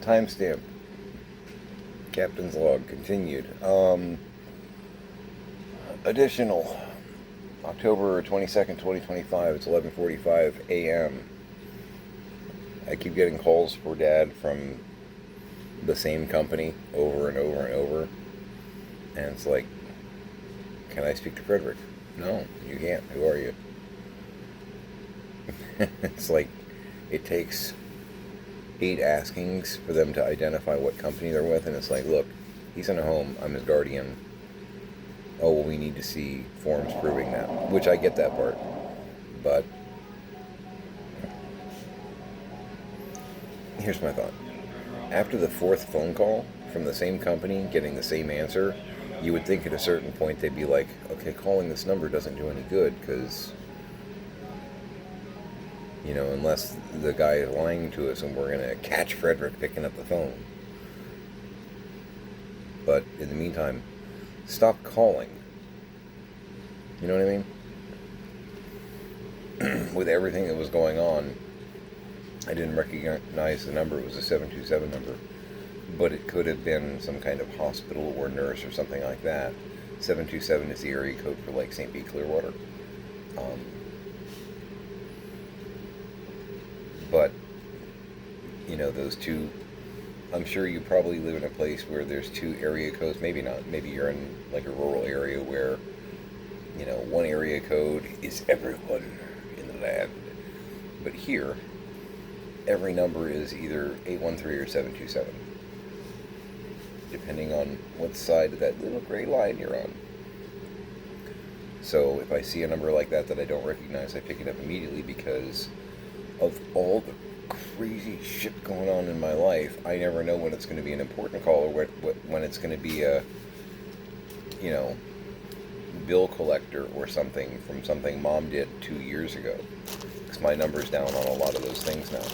Timestamp. Captain's log continued. Additional. October 22nd, 2025. It's 11:45 a.m. I keep getting calls for Dad from the same company over and over and over. And it's like, can I speak to Frederick? No, you can't. Who are you? It's like, it takes 8 askings for them to identify what company they're with, and it's like, look, he's in a home, I'm his guardian. Oh, well, we need to see forms proving that, which I get that part. But here's my thought. After the 4th phone call from the same company getting the same answer, you would think at a certain point they'd be like, okay, calling this number doesn't do any good because, unless the guy is lying to us and we're going to catch Frederick picking up the phone. But in the meantime, stop calling. You know what I mean? With everything that was going on, I didn't recognize the number. It was a 727 number. But it could have been some kind of hospital or nurse or something like that. 727 is the area code for Lake St. Pete, Clearwater. But, those two, I'm sure you probably live in a place where there's 2 area codes. Maybe not. Maybe you're in like a rural area where, one area code is everyone in the land. But here, every number is either 813 or 727. Depending on what side of that little gray line you're on. So if I see a number like that I don't recognize, I pick it up immediately because of all the crazy shit going on in my life. I never know when it's going to be an important call or when it's going to be a, bill collector or something from something Mom did 2 years ago. Because my number's down on a lot of those things now.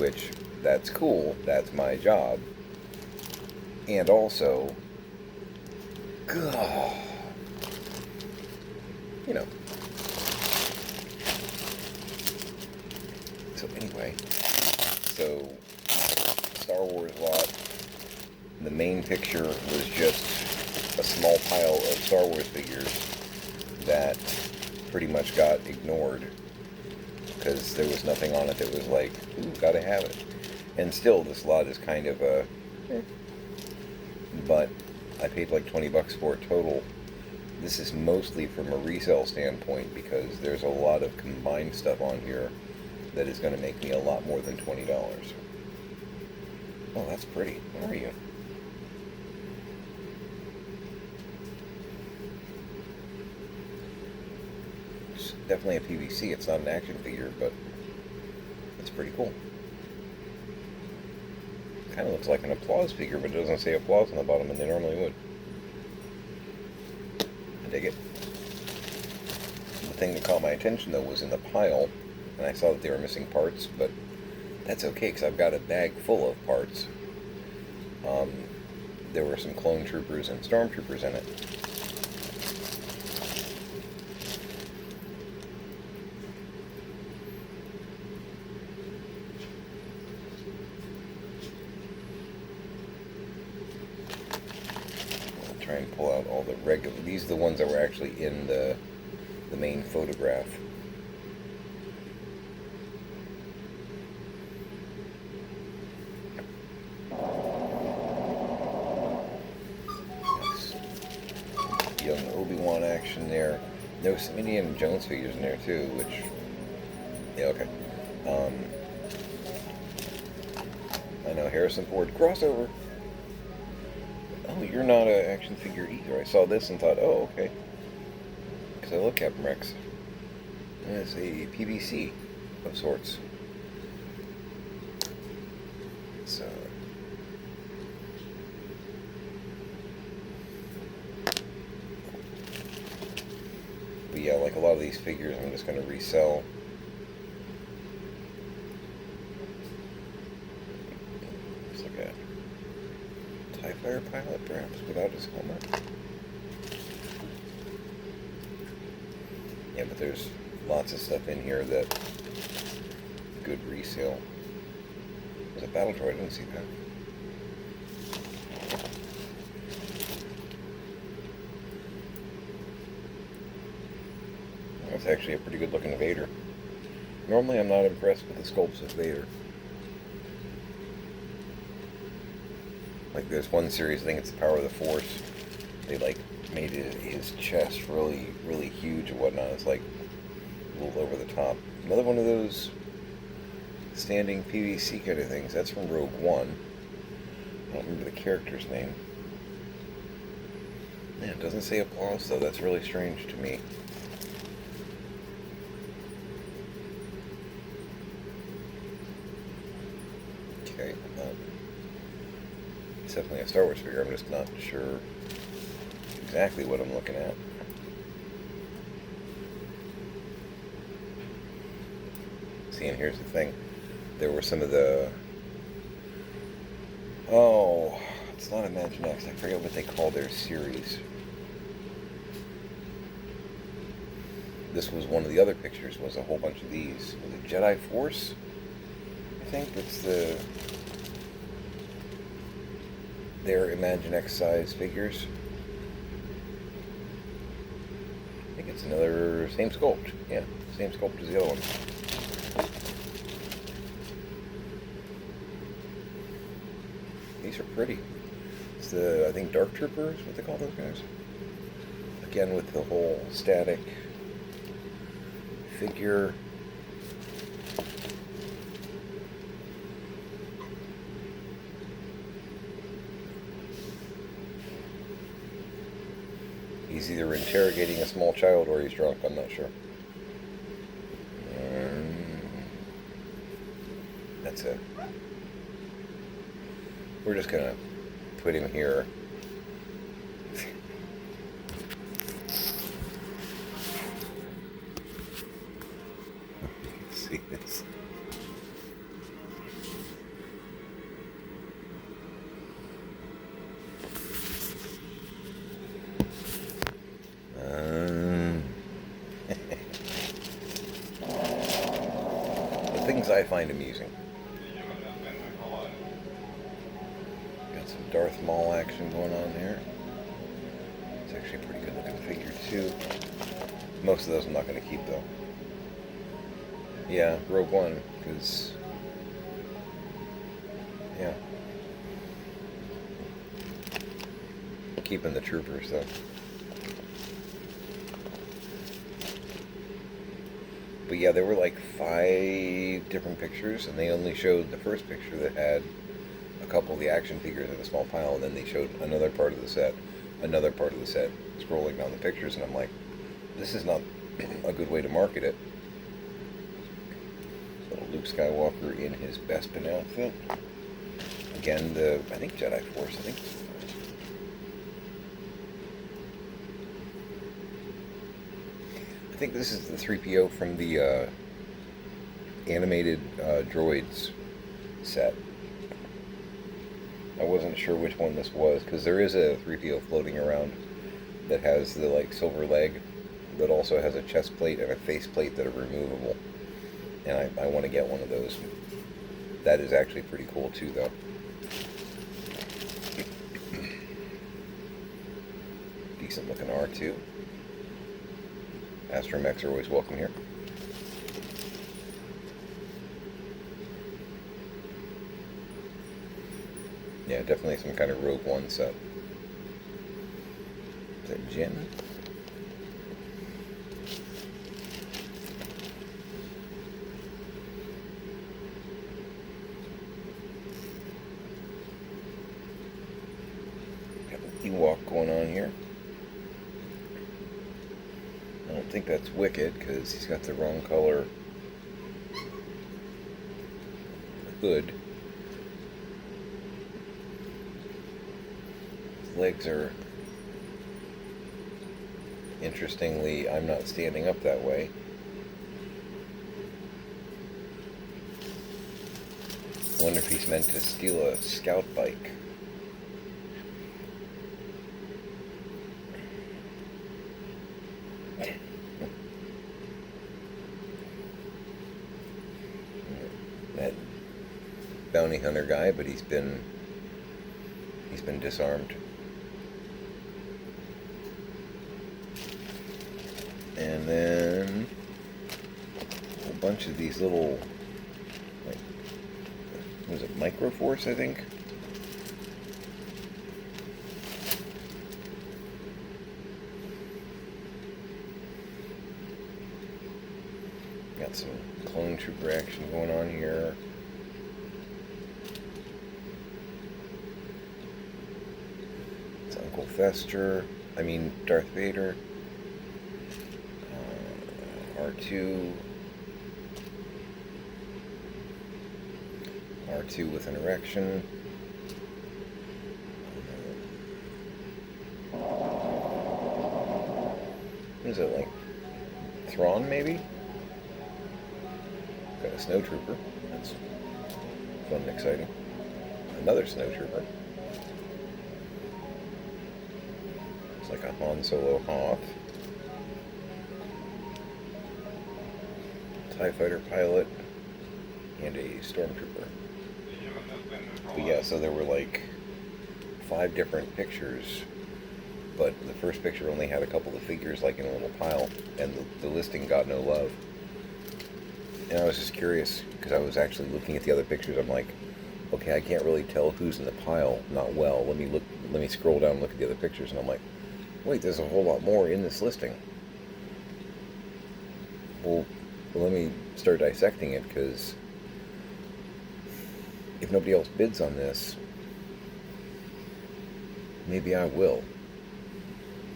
Which, that's cool. That's my job. And also, God, So anyway, Star Wars lot, the main picture was just a small pile of Star Wars figures that pretty much got ignored because there was nothing on it that was like, ooh, gotta have it. And still, this lot is kind of a... But I paid like $20 for it total. This is mostly from a resale standpoint because there's a lot of combined stuff on here that is going to make me a lot more than $20. Oh, that's pretty. Where are you? It's definitely a PVC. It's not an action figure, but it's pretty cool. Kind of looks like an applause figure, but it doesn't say applause on the bottom, and they normally would. I dig it. The thing that caught my attention, though, was in the pile, and I saw that they were missing parts, but that's okay, because I've got a bag full of parts. There were some clone troopers and stormtroopers in it. Try and pull out all the regular... These are the ones that were actually in the main photograph. Nice. Young Obi-Wan action there. There was some Indiana Jones figures in there too, which... Yeah, okay. I know, Harrison Ford crossover. Oh, you're not an action figure either. I saw this and thought, oh, okay. Because I love Captain Rex. It's a PVC of sorts. So... But yeah, like a lot of these figures I'm just going to resell. It's like a TIE Fighter pilot, perhaps, without his helmet. Yeah, but there's lots of stuff in here that good resale. There's a battle droid. I didn't see that. That's actually a pretty good looking Vader. Normally I'm not impressed with the sculpts of Vader. Like there's one series, I think it's the Power of the Force. They like made his chest really, really huge and whatnot. It's like a little over the top. Another one of those standing PVC kind of things. That's from Rogue One. I don't remember the character's name. Yeah, it doesn't say applause though. That's really strange to me. Okay. It's definitely a Star Wars figure. I'm just not sure exactly what I'm looking at. See, and here's the thing. There were some of the... Oh, it's not Imaginext. I forget what they call their series. This was one of the other pictures, was a whole bunch of these. Was it Jedi Force? I think it's their Imaginext size figures. I think it's another, same sculpt. Yeah, same sculpt as the other one. These are pretty. It's the, I think, Dark Troopers, what they call those guys. Again, with the whole static figure. He's either interrogating a small child or he's drunk, I'm not sure. That's it. We're just gonna put him here. See this. The things I find amusing. Got some Darth Maul action going on there. It's actually a pretty good looking figure too. Most of those I'm not going to keep though. Yeah, Rogue One, because... Yeah. Keeping the troopers though. But yeah, there were like 5 different pictures, and they only showed the first picture that had a couple of the action figures in a small pile, and then they showed another part of the set, scrolling down the pictures, and I'm like, this is not a good way to market it. So Luke Skywalker in his Bespin outfit. Again, I think Jedi Force, I think this is the 3PO from the animated droids set. I wasn't sure which one this was, because there is a 3PO floating around that has the like silver leg, that also has a chest plate and a face plate that are removable. And I want to get one of those. That is actually pretty cool too, though. Decent looking R2. Astromechs are always welcome here. Yeah, definitely some kind of Rogue One set. Is that Jinn? Got an Ewok going on here. I don't think that's Wicket, because he's got the wrong color hood. His legs are, interestingly, I'm not standing up that way. I wonder if he's meant to steal a scout bike. bounty hunter guy, but he's been disarmed. And then a bunch of these little, like, was it Microforce, I think? Got some clone trooper action going on here. It's Uncle Fester. Darth Vader. R2. R2 with an erection. What is it, like Thrawn, maybe? Got a snowtrooper. That's fun and exciting. Another snowtrooper. It's like a Han Solo Hoth. TIE fighter pilot. And a stormtrooper. But yeah, so there were like 5 different pictures, but the first picture only had a couple of figures like in a little pile, and the listing got no love. And I was just curious, because I was actually looking at the other pictures. I'm like, okay, I can't really tell who's in the pile not well. Let me scroll down and look at the other pictures, and I'm like, wait, there's a whole lot more in this listing. Well, let me start dissecting it, because if nobody else bids on this, maybe I will.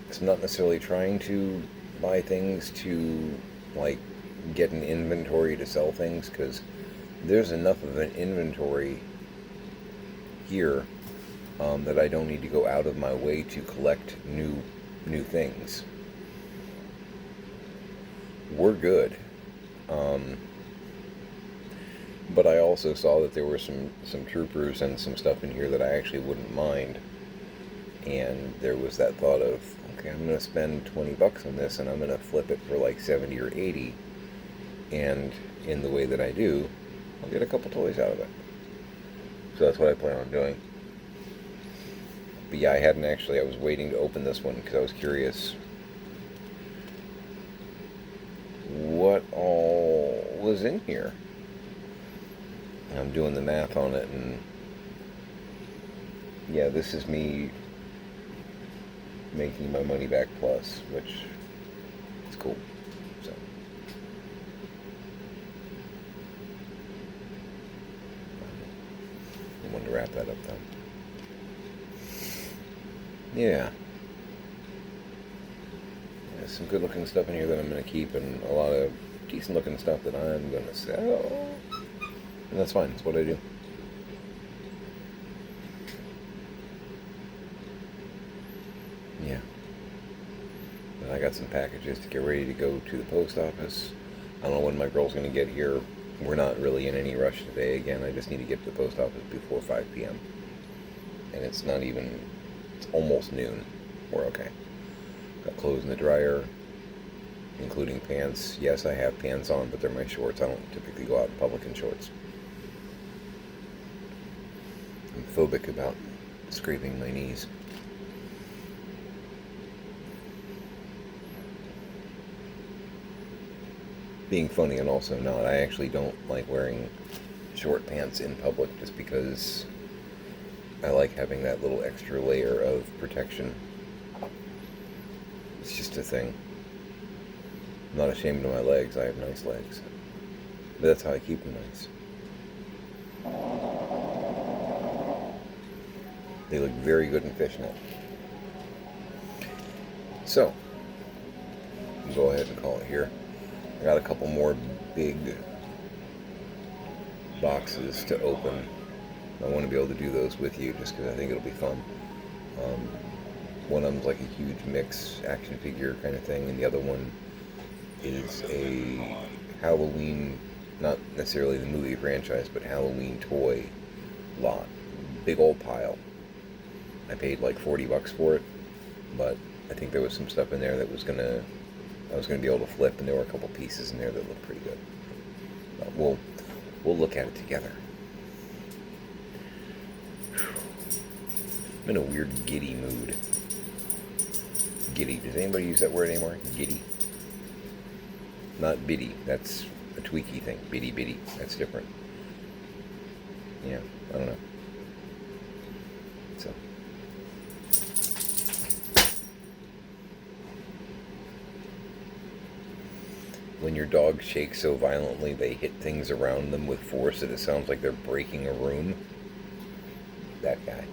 Because I'm not necessarily trying to buy things to, like, get an inventory to sell things, because there's enough of an inventory here that I don't need to go out of my way to collect new things. We're good. But I also saw that there were some troopers and some stuff in here that I actually wouldn't mind. And there was that thought of, okay, I'm going to spend 20 bucks on this, and I'm going to flip it for like 70 or 80. And in the way that I do, I'll get a couple toys out of it. So that's what I plan on doing. But yeah, I was waiting to open this one because I was curious what all was in here. I'm doing the math on it, and yeah, this is me making my money back plus, which is cool. So I wanted to wrap that up though. Yeah. There's some good looking stuff in here that I'm going to keep, and a lot of decent looking stuff that I'm going to sell. And that's fine, that's what I do. Yeah. And I got some packages to get ready to go to the post office. I don't know when my girl's going to get here. We're not really in any rush today. Again, I just need to get to the post office before 5 p.m. And it's almost noon. We're okay. Got clothes in the dryer, including pants. Yes, I have pants on, but they're my shorts. I don't typically go out in public in shorts. I'm phobic about scraping my knees. Being funny and also not, I actually don't like wearing short pants in public just because I like having that little extra layer of protection. It's just a thing. I'm not ashamed of my legs. I have nice legs. But that's how I keep them nice. They look very good in fishnet. So, we'll go ahead and call it here. I got a couple more big boxes to open. I want to be able to do those with you just because I think it'll be fun. One of them's like a huge mix action figure kind of thing, and the other one is a Halloween, not necessarily the movie franchise, but Halloween toy lot. Big old pile. I paid like 40 bucks for it, but I think there was some stuff in there that I was gonna be able to flip, and there were a couple pieces in there that looked pretty good. But we'll look at it together. I'm in a weird giddy mood. Giddy. Does anybody use that word anymore? Giddy? Not biddy. That's a tweaky thing. Biddy biddy. That's different. Yeah, I don't know. So. When your dog shakes so violently they hit things around them with force that it sounds like they're breaking a room. That guy.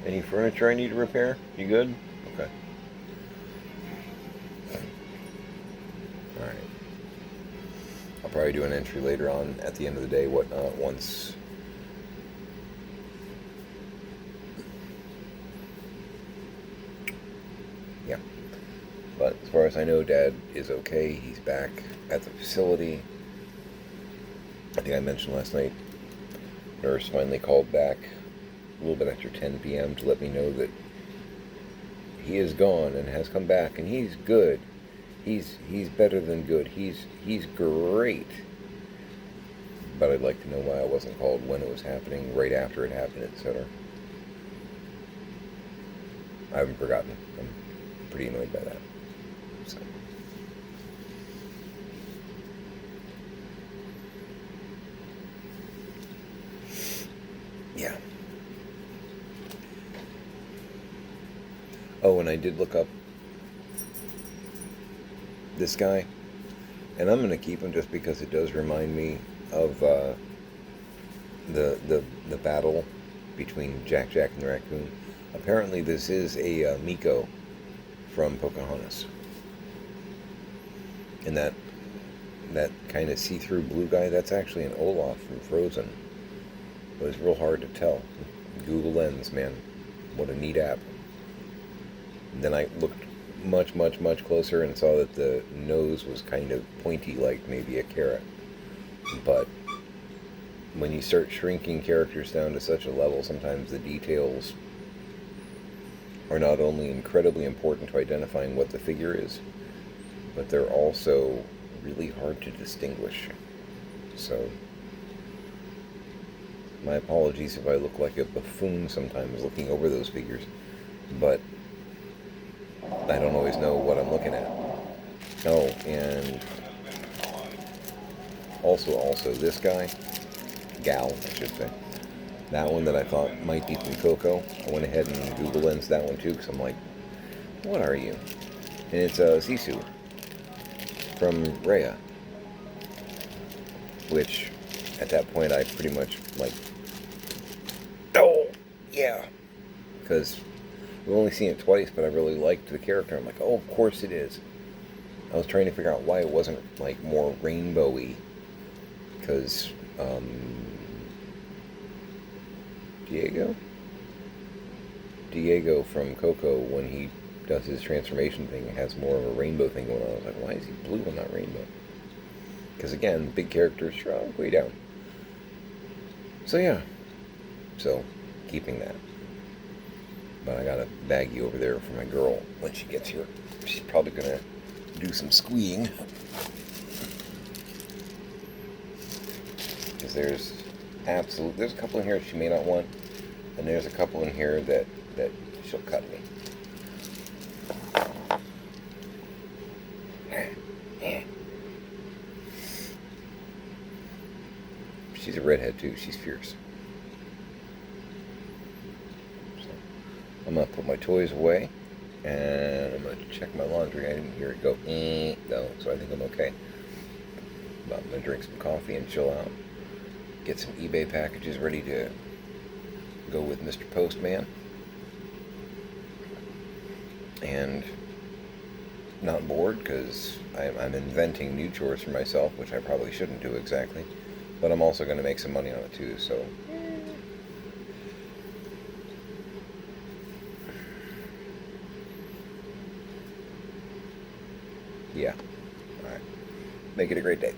Any furniture I need to repair? You good? Okay. Alright. I'll probably do an entry later on at the end of the day, whatnot, once... Yeah. But as far as I know, Dad is okay. He's back at the facility. I think I mentioned last night, nurse finally called back a little bit after 10 p.m. to let me know that he is gone and has come back, and he's good. He's better than good. He's great. But I'd like to know why I wasn't called when it was happening, right after it happened, etc. I haven't forgotten. I'm pretty annoyed by that. So. Yeah. Oh, and I did look up this guy, and I'm going to keep him just because it does remind me of the battle between Jack and the raccoon. Apparently, this is a Miko from Pocahontas, and that kind of see-through blue guy, that's actually an Olaf from Frozen. It was real hard to tell. Google Lens, man, what a neat app. And then I looked much closer and saw that the nose was kind of pointy, like maybe a carrot. But when you start shrinking characters down to such a level, sometimes the details are not only incredibly important to identifying what the figure is, but they're also really hard to distinguish. So, my apologies if I look like a buffoon sometimes looking over those figures, but I don't always know what I'm looking at. Oh, and also this guy, gal, I should say, that one that I thought might be from Coco, I went ahead and Google Lensed that one too, because I'm like, what are you? And it's Sisu from Raya, which at that point I pretty much like, oh yeah, because we've only seen it twice, but I really liked the character. I'm like, oh, of course it is. I was trying to figure out why it wasn't like more rainbowy, because Diego from Coco, when he does his transformation thing, has more of a rainbow thing going on. I was like, why is he blue and not rainbow? Because again, big characters shrunk way down. So yeah, so keeping that. But I got a baggie over there for my girl when she gets here. She's probably gonna do some squeeing, because there's a couple in here she may not want, and there's a couple in here that she'll cut me. She's a redhead too. She's fierce. So I'm gonna put my toys away, and I'm gonna check my laundry. I didn't hear it go no, so I think I'm okay. But I'm gonna drink some coffee and chill out. Get some eBay packages ready to go with Mr. Postman, and not bored because I'm inventing new chores for myself, which I probably shouldn't do exactly, but I'm also going to make some money on it too, so yeah. Alright, make it a great day.